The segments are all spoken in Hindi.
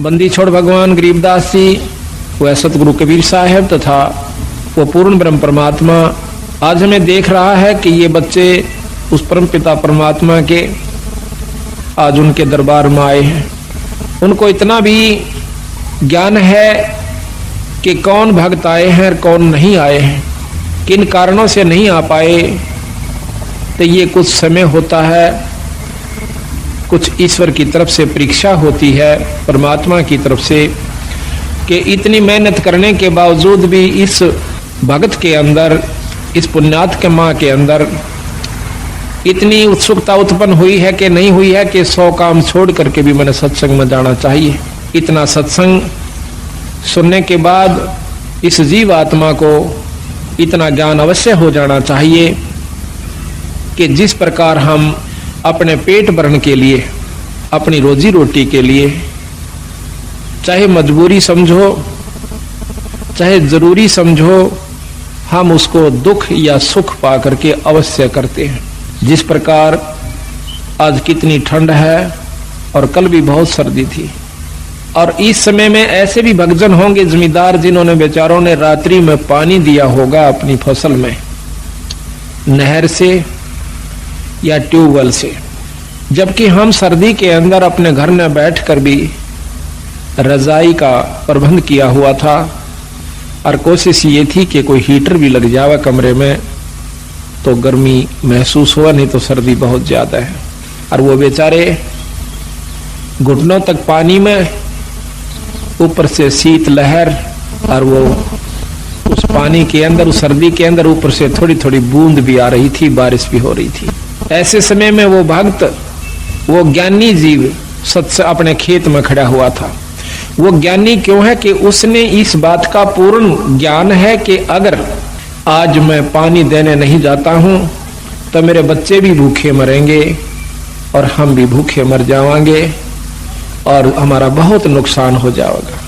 बंदी छोड़ भगवान गरीबदास जी, वह सतगुरु कबीर साहब तथा वो पूर्ण ब्रह्म परमात्मा आज हमें देख रहा है कि ये बच्चे उस परम पिता परमात्मा के आज उनके दरबार में आए हैं। उनको इतना भी ज्ञान है कि कौन भक्त आए हैं और कौन नहीं आए हैं, किन कारणों से नहीं आ पाए। तो ये कुछ समय होता है, कुछ ईश्वर की तरफ से परीक्षा होती है, परमात्मा की तरफ से, कि इतनी मेहनत करने के बावजूद भी इस भक्त के अंदर, इस पुण्यात्मा के अंदर इतनी उत्सुकता उत्पन्न हुई है कि नहीं हुई है कि 100 काम छोड़ करके भी मैंने सत्संग में जाना चाहिए। इतना सत्संग सुनने के बाद इस जीव आत्मा को इतना ज्ञान अवश्य हो जाना चाहिए कि जिस प्रकार हम अपने पेट भरने के लिए, अपनी रोजी रोटी के लिए, चाहे मजबूरी समझो चाहे जरूरी समझो, हम उसको दुख या सुख पा करके अवश्य करते हैं। जिस प्रकार आज कितनी ठंड है और कल भी बहुत सर्दी थी, और इस समय में ऐसे भी भक्तजन होंगे जमींदार जिन्होंने बेचारों ने रात्रि में पानी दिया होगा अपनी फसल में, नहर से या ट्यूबवेल से, जबकि हम सर्दी के अंदर अपने घर में बैठकर भी रजाई का प्रबंध किया हुआ था और कोशिश ये थी कि कोई हीटर भी लग जावे कमरे में तो गर्मी महसूस हुआ, नहीं तो सर्दी बहुत ज्यादा है। और वो बेचारे घुटनों तक पानी में, ऊपर से शीत लहर, और वो उस पानी के अंदर, उस सर्दी के अंदर ऊपर से थोड़ी थोड़ी बूंद भी आ रही थी, बारिश भी हो रही थी। ऐसे समय में वो भक्त, वो ज्ञानी जीव सत्य अपने खेत में खड़ा हुआ था। वो ज्ञानी क्यों है कि उसने इस बात का पूर्ण ज्ञान है कि अगर आज मैं पानी देने नहीं जाता हूं तो मेरे बच्चे भी भूखे मरेंगे और हम भी भूखे मर जाएंगे और हमारा बहुत नुकसान हो जाएगा।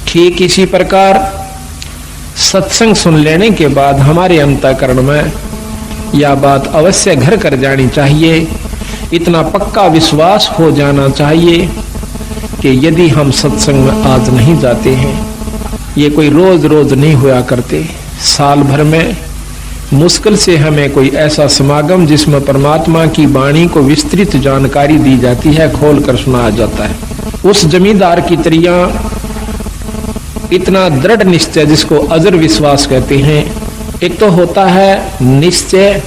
ठीक इसी प्रकार सत्संग सुन लेने के बाद हमारे अंतःकरण में यह बात अवश्य घर कर जानी चाहिए, इतना पक्का विश्वास हो जाना चाहिए कि यदि हम सत्संग में आज नहीं जाते हैं, ये कोई रोज रोज नहीं हुआ करते, साल भर में मुश्किल से हमें कोई ऐसा समागम जिसमें परमात्मा की वाणी को विस्तृत जानकारी दी जाती है, खोल कर सुनाया जाता है। उस जमींदार की तरिया इतना दृढ़ निश्चय, जिसको अजर विश्वास कहते हैं, एक तो होता है निश्चय,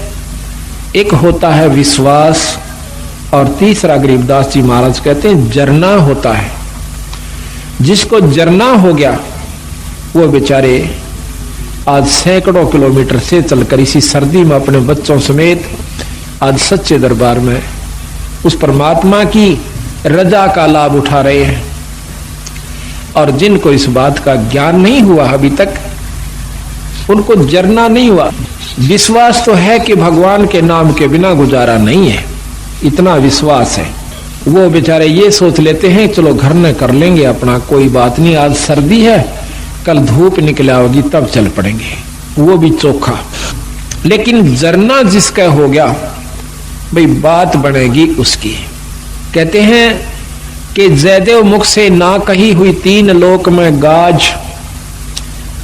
एक होता है विश्वास, और तीसरा गरीबदास जी महाराज कहते हैं जरना होता है। जिसको जरना हो गया वो बेचारे आज सैकड़ों किलोमीटर से चलकर इसी सर्दी में अपने बच्चों समेत आज सच्चे दरबार में उस परमात्मा की रजा का लाभ उठा रहे हैं। और जिनको इस बात का ज्ञान नहीं हुआ अभी तक, उनको जरना नहीं हुआ। विश्वास तो है कि भगवान के नाम के बिना गुजारा नहीं है, इतना विश्वास है। वो बेचारे ये सोच लेते हैं चलो घर में कर लेंगे अपना, कोई बात नहीं, आज सर्दी है, कल धूप निकल आओगी तब चल पड़ेंगे, वो भी चोखा। लेकिन जरना जिसका हो गया भाई, बात बनेगी उसकी। कहते हैं कि जयदेव मुख से ना कही हुई 3 लोक में गाज,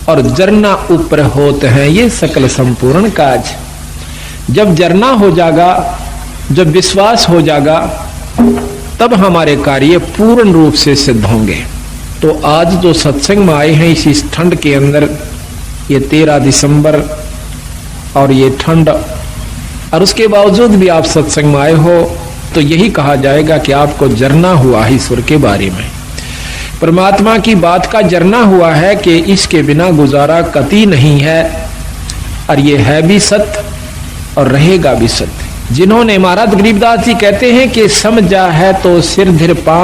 और जरना ऊपर होते हैं ये सकल संपूर्ण काज। जब जरना हो जाएगा, जब विश्वास हो जाएगा, तब हमारे कार्य पूर्ण रूप से सिद्ध होंगे। तो आज जो सत्संग में आए हैं इस ठंड के अंदर, ये 13 दिसंबर और ये ठंड, और उसके बावजूद भी आप सत्संग में आए हो, तो यही कहा जाएगा कि आपको जरना हुआ ईश्वर के बारे में, परमात्मा की बात का जरना हुआ है कि इसके बिना गुजारा कतई नहीं है, और ये है भी सत्य और रहेगा भी सत्य। जिन्होंने, महाराज गरीबदास जी कहते हैं कि समझा है तो सिर धर पा,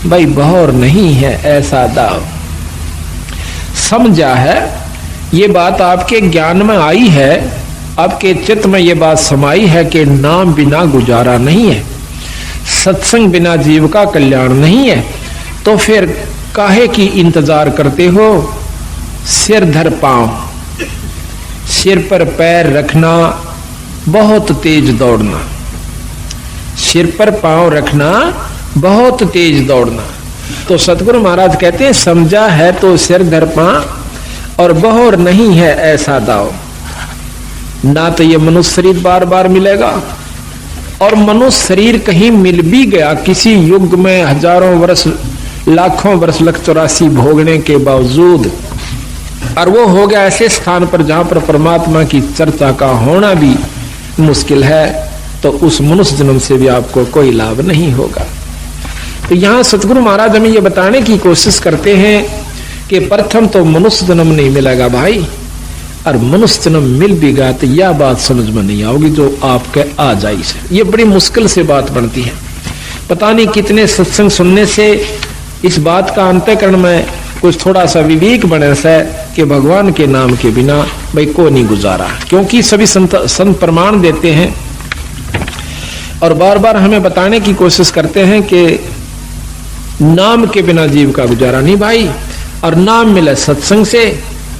भाई बहौर नहीं है ऐसा दाव। समझा है, ये बात आपके ज्ञान में आई है, आपके चित्त में ये बात समाई है कि नाम बिना गुजारा नहीं है, सत्संग बिना जीव का कल्याण नहीं है, तो फिर काहे की इंतजार करते हो? सिर धर पांव, सिर पर पैर रखना, बहुत तेज दौड़ना, सिर पर पांव रखना, बहुत तेज दौड़ना। तो सतगुरु महाराज कहते हैं समझा है तो सिर धर पा और बहोर नहीं है ऐसा दाव। ना तो ये मनुष्य शरीर बार बार मिलेगा, और मनुष्य शरीर कहीं मिल भी गया किसी युग में हजारों वर्ष लाखों वर्ष लख 84 भोगने के बावजूद, और वो हो गया ऐसे स्थान पर जहां पर परमात्मा की चर्चा का होना भी मुश्किल है, तो उस मनुष्य जन्म से भी आपको कोई लाभ नहीं होगा। तो यहां सतगुरु महाराज हमें ये बताने की कोशिश करते हैं कि प्रथम तो मनुष्य जन्म नहीं मिलेगा भाई, और मनुष्य जन्म मिल भी गया तो यह बात समझ में नहीं आओगी जो आपके आ जाई से। ये बड़ी मुश्किल से बात बनती है। पता नहीं कितने सत्संग सुनने से इस बात का अंतःकरण में कुछ थोड़ा सा विवेक बने से कि भगवान के नाम के बिना भाई को नहीं गुजारा, क्योंकि सभी संत प्रमाण देते हैं और बार बार हमें बताने की कोशिश करते हैं कि नाम के बिना जीव का गुजारा नहीं भाई, और नाम मिले सत्संग से,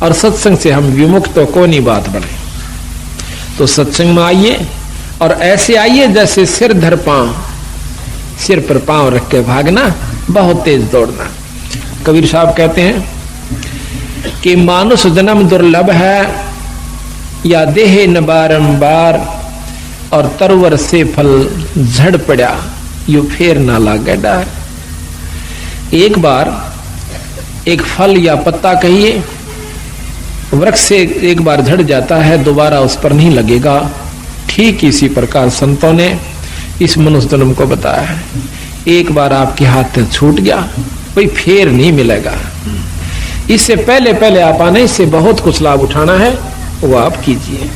और सत्संग से हम विमुक्त तो कौन ही बात बने। तो सत्संग में आइए और ऐसे आइए जैसे सिर धर पांव, सिर पर पांव रख के भागना, बहुत तेज दौड़ना। कबीर साहब कहते हैं कि मानुष जन्म दुर्लभ है या देह न बारंबार, और तरवर से फल झड़ पड़ा यू फेर ना लागे डार। एक बार एक फल या पत्ता कहिए वृक्ष से एक बार झड़ जाता है, दोबारा उस पर नहीं लगेगा। ठीक इसी प्रकार संतों ने इस मनुष्य जन्म को बताया है, एक बार आपके हाथ से छूट गया कोई फेर नहीं मिलेगा। इससे पहले पहले आप आने से बहुत कुछ लाभ उठाना है, वो आप कीजिए।